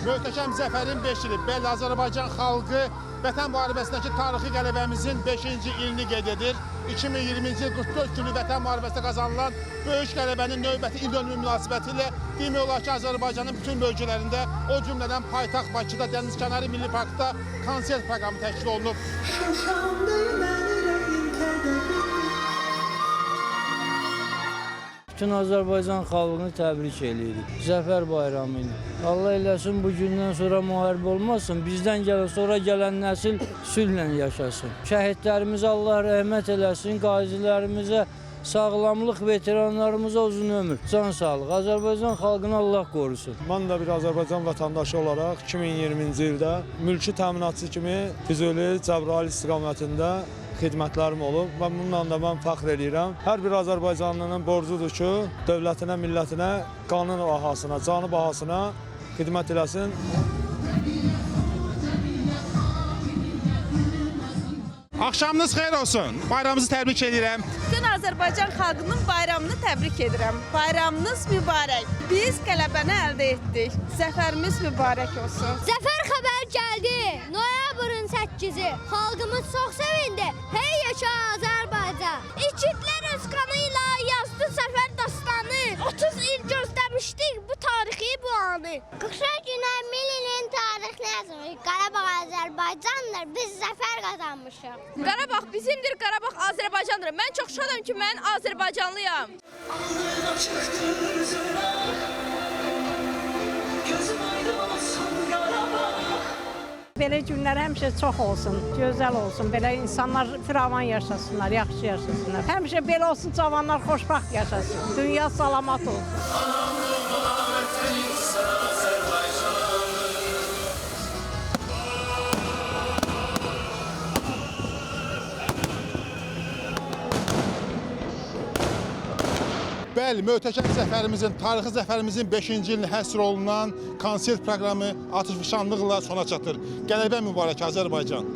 Möhtəşəm zəfərin 5 ili Bəli Azərbaycan xalqı Vətən müharibəsindəki tarixi qələbəmizin 5-ci ilini qeyd edir. 2020-ci il 44 günü Vətən müharibəsində qazanılan böyük qələbənin növbəti il dönümü münasibəti ilə demək olar ki, Azərbaycanın bütün bölgələrində, o cümlədən paytaxt Bakıda Dənizkənarı Milli Parkda konsert proqramı təşkil olunub. Bütün Azərbaycan xalqını təbrik edirik. Zəfər bayramı ilə. Allah eləsin bu gündən sonra müharibə olmasın. Bizdən sonra gələn nəsil sülhlə yaşasın. Şəhidlərimizə Allah rəhmət eləsin. Qazilərimizə sağlamlıq, veteranlarımıza uzun ömür, can sağlıq. Azərbaycan xalqını Allah qorusun. Mən də bir Azərbaycan vətəndaşı olaraq 2020-ci ildə mülki təminatçı kimi Füzuli, Cəbrayıl istiqamətində xidmətlərim olub və bununla da mən fəxr edirəm. Hər bir Azərbaycanlının borcudur ki, dövlətinə, millətinə, qanun bahasına, canı bahasına xidmət eləsin. Axşamınız xeyir olsun. Bayramınızı təbrik edirəm. Bütün Azərbaycan xalqının bayramını təbrik edirəm. Bayramınız mübarək. Biz qələbəni əldə etdik. Zəfərimiz mübarək olsun. Zəfər xəbər gəldi. Noyabrın 8-i. Xalqımız çox sevindi. Hey yaşa Azərbaycan. İgidlər öz qanıyla yazdı zəfər dastanı. 30 il gözləmişdik bu tarixi bu anı. 40 günə millinin tarixini yazmışıq. Qarabağ Azərbaycandır. Biz zəfər qazanmışıq. Qarabağ bizimdir, Qarabağ Azərbaycandır. Mən çox şadam ki, mən Azərbaycanlıyam. Belə günlər həmişə çox olsun, gözəl olsun. Belə insanlar firavan yaşasınlar, yaxşı yaşasınlar. Həmişə belə olsun, cavanlar xoşbaxt yaşasın. Dünya salamat olsun. Bəli, möhtəşəm zəfərimizin, tarixi zəfərimizin 5-ci ilini həsr olunan konsert proqramı atışfişanlıqla sona çatır. Qələbə mübarək Azərbaycan.